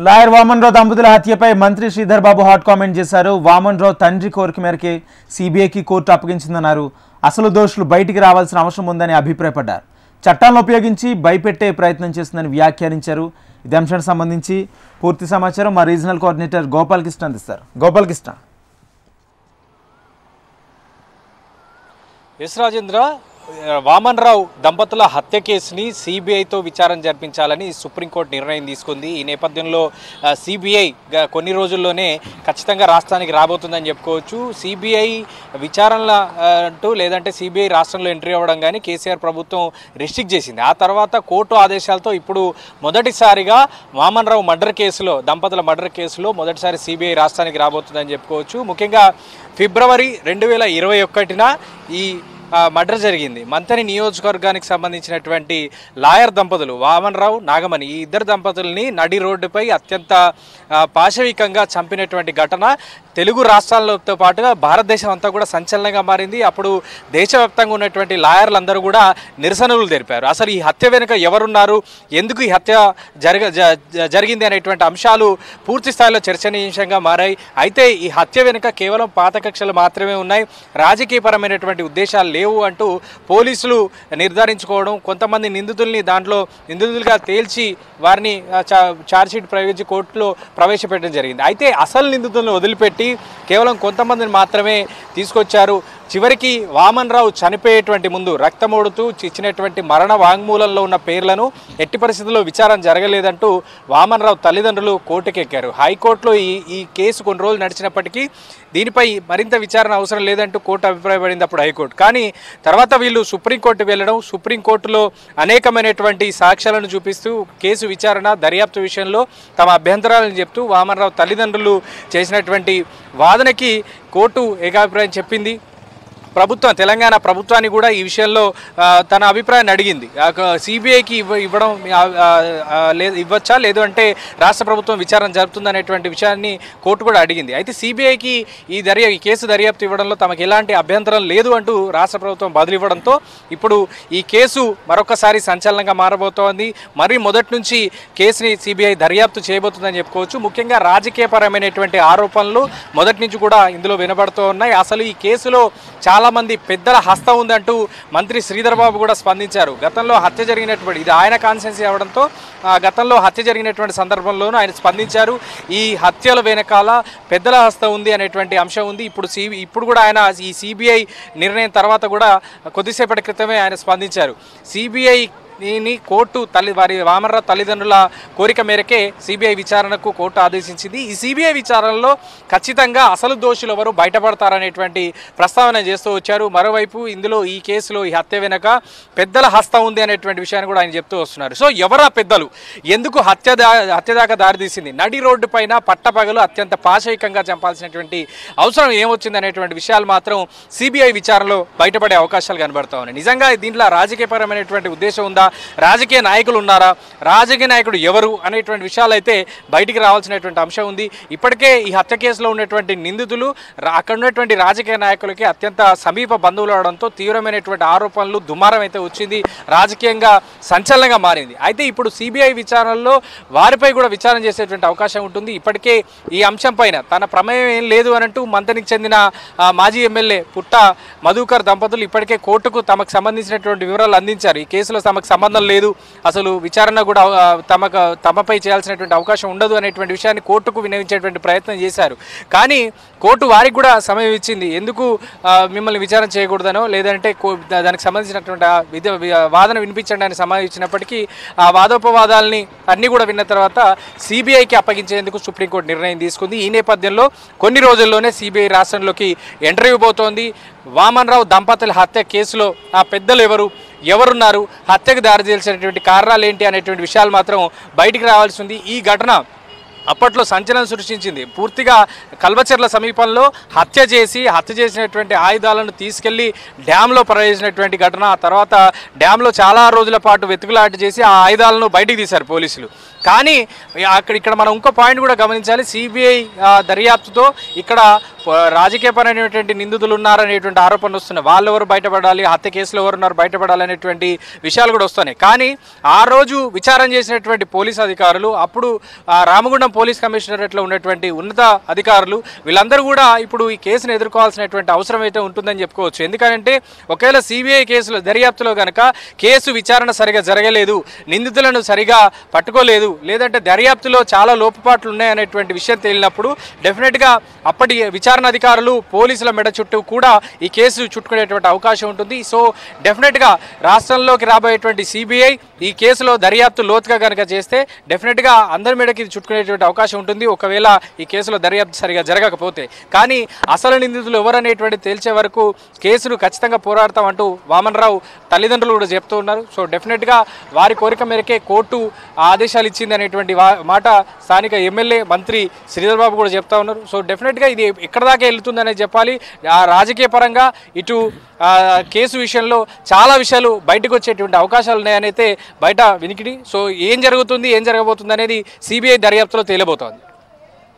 Lawyer Vaman రావు దంపతుల హత్యపై మంత్రి Sridhar Babu hot comment చేశారు. వామన్ రావు తండ్రి కోరిక మేరకే సిబిఐకి కోర్టు అప్పగించిందన్నారు. అసలు దోషులు బయటికి రావాల్సిన అవసరం ఉందని అభిప్రాయపడ్డారు. చట్టాలను ఉపయోగించి భయపెట్టే ప్రయత్నం చేస్తుందని వ్యాఖ్యానించారు. ఇదే అంశానికి సంబంధించి పూర్తి సమాచారం మా రీజనల్ కోఆర్డినేటర్ గోపాలకృష్ణ అందిస్తారు. గోపాలకృష్ణ. ఎస్ రాజేంద్ర, వామన్ రావు దంపతుల హత్య కేసుని సిబిఐతో విచారణ జరిపించాలని సుప్రీంకోర్టు నిర్ణయం తీసుకుంది. ఈ నేపథ్యంలో సిబిఐ కొన్ని రోజుల్లోనే ఖచ్చితంగా రాష్ట్రానికి రాబోతుందని చెప్పుకోవచ్చు. సిబిఐ విచారణల అంటూ లేదంటే సిబిఐ రాష్ట్రంలో ఎంట్రీ అవ్వడం కానీ కేసీఆర్ ప్రభుత్వం రిస్ట్రిక్ట్ చేసింది. ఆ తర్వాత కోర్టు ఆదేశాలతో ఇప్పుడు మొదటిసారిగా వామన్ రావు మర్డర్ కేసులో, దంపతుల మర్డర్ కేసులో మొదటిసారి సిబిఐ రాష్ట్రానికి రాబోతుందని చెప్పుకోవచ్చు. ముఖ్యంగా ఫిబ్రవరి 2021న ఈ మర్డర్ జరిగింది. మంథని నియోజకవర్గానికి సంబంధించినటువంటి లాయర్ దంపతులు వామన్ రావు, నాగమణి, ఈ ఇద్దరు దంపతుల్ని నడి రోడ్డుపై అత్యంత పాశవికంగా చంపినటువంటి ఘటన తెలుగు రాష్ట్రాలతో పాటుగా భారతదేశం అంతా కూడా సంచలనంగా మారింది. అప్పుడు దేశవ్యాప్తంగా ఉన్నటువంటి లాయర్లందరూ కూడా నిరసనలు తెలిపారు. అసలు ఈ హత్య వెనుక ఎవరున్నారు, ఎందుకు ఈ హత్య జరిగింది అనేటువంటి అంశాలు పూర్తి స్థాయిలో చర్చనీయాంశంగా మారాయి. అయితే ఈ హత్య వెనుక కేవలం పాత కక్షలు మాత్రమే ఉన్నాయి, రాజకీయపరమైనటువంటి ఉద్దేశాలు లేవు అంటూ పోలీసులు నిర్ధారించుకోవడం, కొంతమంది నిందితుల్ని దాంట్లో నిందితులుగా తేల్చి వారిని ఛార్జ్షీట్ ప్రయోగించి కోర్టులో ప్రవేశపెట్టడం జరిగింది. అయితే అసలు నిందితులను వదిలిపెట్టి కేవలం కొంతమందిని మాత్రమే తీసుకొచ్చారు. చివరికి వామన్ రావు చనిపోయేటువంటి ముందు రక్తమోడుతూ ఇచ్చినటువంటి మరణ వాంగ్మూలంలో ఉన్న పేర్లను ఎట్టి పరిస్థితుల్లో విచారణ జరగలేదంటూ వామన్ రావు తల్లిదండ్రులు కోర్టుకెక్కారు. హైకోర్టులో ఈ కేసు కొన్ని రోజులు నడిచినప్పటికీ దీనిపై మరింత విచారణ అవసరం లేదంటూ కోర్టు అభిప్రాయపడింది అప్పుడు హైకోర్టు. కానీ తర్వాత వీళ్ళు సుప్రీంకోర్టు వెళ్ళడం, సుప్రీంకోర్టులో అనేకమైనటువంటి సాక్ష్యాలను చూపిస్తూ కేసు విచారణ దర్యాప్తు విషయంలో తమ అభ్యంతరాలను చెప్తూ వామన్ రావు తల్లిదండ్రులు చేసినటువంటి వాదనకి కోర్టు ఏకాభిప్రాయం చెప్పింది. తెలంగాణ ప్రభుత్వాన్ని కూడా ఈ విషయంలో తన అభిప్రాయాన్ని అడిగింది. సిబిఐకి ఇవ్వడం ఇవ్వచ్చా, లేదు అంటే రాష్ట్ర ప్రభుత్వం విచారణ జరుపుతుందనేటువంటి విషయాన్ని కోర్టు కూడా అడిగింది. అయితే సిబిఐకి ఈ కేసు దర్యాప్తు ఇవ్వడంలో తమకు ఎలాంటి అభ్యంతరం లేదు అంటూ రాష్ట్ర ప్రభుత్వం బదిలివ్వడంతో ఇప్పుడు ఈ కేసు మరొకసారి సంచలనంగా మారబోతోంది. మరి మొదటి నుంచి కేసుని సిబిఐ దర్యాప్తు చేయబోతుందని చెప్పుకోవచ్చు. ముఖ్యంగా రాజకీయపరమైనటువంటి ఆరోపణలు మొదటి నుంచి కూడా ఇందులో వినబడుతూ ఉన్నాయి. అసలు ఈ కేసులో చాలామంది పెద్దల హస్తం ఉందంటూ మంత్రి శ్రీధర్ బాబు కూడా స్పందించారు. గతంలో హత్య జరిగినటువంటి, ఇది ఆయన కాన్స్టిట్యున్సీ అవడంతో గతంలో హత్య జరిగినటువంటి సందర్భంలోనూ ఆయన స్పందించారు. ఈ హత్యల వెనకాల పెద్దల హస్తం ఉంది అనేటువంటి అంశం ఉంది. ఇప్పుడు కూడా ఆయన ఈ సిబిఐ నిర్ణయం తర్వాత కూడా కొద్దిసేపటి క్రితమే ఆయన స్పందించారు. సిబిఐ కోర్టు వారి వామన్ రావు తల్లిదండ్రుల కోరిక మేరకే సిబిఐ విచారణకు కోర్టు ఆదేశించింది. ఈ సిబిఐ విచారణలో ఖచ్చితంగా అసలు దోషులు ఎవరు బయటపడతారనేటువంటి ప్రస్తావన చేస్తూ వచ్చారు. మరోవైపు ఇందులో ఈ కేసులో ఈ హత్య వెనక పెద్దల హస్తం ఉంది అనేటువంటి విషయాన్ని కూడా ఆయన చెప్తూ వస్తున్నారు. సో ఎవరా పెద్దలు, ఎందుకు హత్య దాకా దారితీసింది, నడి రోడ్డు పైన పట్టపగలు అత్యంత పాశవికంగా చంపాల్సినటువంటి అవసరం ఏమొచ్చింది అనేటువంటి విషయాలు మాత్రం సిబిఐ విచారణలో బయటపడే అవకాశాలు కనబడతా ఉన్నాయి. నిజంగా దీంట్లో రాజకీయపరమైనటువంటి ఉద్దేశం ఉందా, రాజకీయ నాయకులు ఉన్నారా, రాజకీయ నాయకుడు ఎవరు అనేటువంటి విషయాలు అయితే బయటికి రావాల్సినటువంటి అంశం ఉంది. ఇప్పటికే ఈ హత్య కేసులో ఉన్నటువంటి నిందితులు అక్కడ ఉన్నటువంటి రాజకీయ నాయకులకి అత్యంత సమీప బంధువులు అవడంతో తీవ్రమైనటువంటి ఆరోపణలు, దుమారం అయితే వచ్చింది, రాజకీయంగా సంచలనంగా మారింది. అయితే ఇప్పుడు సిబిఐ విచారణలో వారిపై కూడా విచారణ చేసేటువంటి అవకాశం ఉంటుంది. ఇప్పటికే ఈ అంశం పైన తన ప్రమేయం ఏం లేదు అనంటూ మంతనికి చెందిన మాజీ ఎమ్మెల్యే పుట్ట మధుకర్ దంపతులు ఇప్పటికే కోర్టుకు తమకు సంబంధించినటువంటి వివరాలు అందించారు. ఈ కేసులో తమకు సంబంధం లేదు, అసలు విచారణ కూడా తమపై చేయాల్సినటువంటి అవకాశం ఉండదు అనేటువంటి విషయాన్ని కోర్టుకు విన్నవించేటువంటి ప్రయత్నం చేశారు. కానీ కోర్టు వారికి కూడా సమయం ఇచ్చింది. ఎందుకు మిమ్మల్ని విచారణ చేయకూడదనో లేదంటే దానికి సంబంధించినటువంటి వాదన వినిపించండి అని సమయం ఇచ్చినప్పటికీ ఆ వాదోపవాదాలని అన్నీ కూడా విన్న తర్వాత సిబిఐకి అప్పగించేందుకు సుప్రీంకోర్టు నిర్ణయం తీసుకుంది. ఈ నేపథ్యంలో కొన్ని రోజుల్లోనే సిబిఐ రాష్ట్రంలోకి ఎంటర్ ఇవ్వబోతోంది. వామన్ రావు దంపతుల హత్య కేసులో ఆ పెద్దలు ఎవరున్నారు, హత్యకు దారితీయాల్సినటువంటి కారణాలు ఏంటి అనేటువంటి విషయాలు మాత్రం బయటికి రావాల్సి ఉంది. ఈ ఘటన అప్పట్లో సంచలనం సృష్టించింది. పూర్తిగా కల్వచెర్ల సమీపంలో హత్య చేసినటువంటి ఆయుధాలను తీసుకెళ్లి డ్యాంలో ప్రవేశించినటువంటి ఘటన. ఆ తర్వాత డ్యాంలో చాలా రోజుల పాటు వెతుకులాట చేసి ఆ ఆయుధాలను బయటికి తీశారు పోలీసులు. కానీ ఇక్కడ మనం ఇంకో పాయింట్ కూడా గమనించాలి. సిబిఐ దర్యాప్తుతో ఇక్కడ రాజకీయపరమైనటువంటి నిందితులు ఉన్నారనేటువంటి ఆరోపణలు వస్తున్నాయి. వాళ్ళు ఎవరు బయటపడాలి, హత్య కేసులో ఎవరున్నారు బయటపడాలి అనేటువంటి విషయాలు కూడా వస్తున్నాయి. కానీ ఆ రోజు విచారణ చేసినటువంటి పోలీస్ అధికారులు, అప్పుడు రామగుండం పోలీస్ కమిషనరేట్లో ఉన్నటువంటి ఉన్నత అధికారులు, వీళ్ళందరూ కూడా ఇప్పుడు ఈ కేసును ఎదుర్కోవాల్సినటువంటి అవసరం అయితే ఉంటుందని చెప్పుకోవచ్చు. ఎందుకంటే ఒకవేళ సిబిఐ కేసులో దర్యాప్తులో కనుక కేసు విచారణ సరిగా జరగలేదు, నిందితులను సరిగా పట్టుకోలేదు, లేదంటే దర్యాప్తులో చాలా లోటుపాట్లు ఉన్నాయనేటువంటి విషయం తేలినప్పుడు డెఫినెట్గా అప్పటి విచారణ అధికారులు పోలీసుల మెడ చుట్టూ కూడా ఈ కేసు చుట్టుకునేటువంటి అవకాశం ఉంటుంది. సో డెఫినెట్గా రాష్ట్రంలోకి రాబోయేటువంటి సిబిఐ ఈ కేసులో దర్యాప్తు లోతుగా కనుక చేస్తే డెఫినెట్గా అందరి మీదకి చుట్టుకునేటువంటి అవకాశం ఉంటుంది, ఒకవేళ ఈ కేసులో దర్యాప్తు సరిగా జరగకపోతే. కానీ అసలు నిందితులు ఎవరనేటువంటి తేల్చే వరకు కేసును ఖచ్చితంగా పోరాడతామంటూ వామన్ రావు తల్లిదండ్రులు కూడా చెప్తూ ఉన్నారు. సో డెఫినెట్గా వారి కోరిక మేరకే కోర్టు ఆదేశాలు ఇచ్చింది అనేటువంటి మాట స్థానిక ఎమ్మెల్యే మంత్రి శ్రీధర్ బాబు కూడా చెప్తా ఉన్నారు. సో డెఫినెట్గా ఇది ఎక్కడ దాకా వెళ్తుందనే చెప్పాలి. రాజకీయ పరంగా ఇటు కేసు విషయంలో చాలా విషయాలు బయటకు వచ్చేటువంటి అవకాశాలు ఉన్నాయని అయితే బయట వినికిడి. సో ఏం జరుగుతుంది, ఏం జరగబోతుంది అనేది సిబిఐ దర్యాప్తులో తేలిపోతోంది.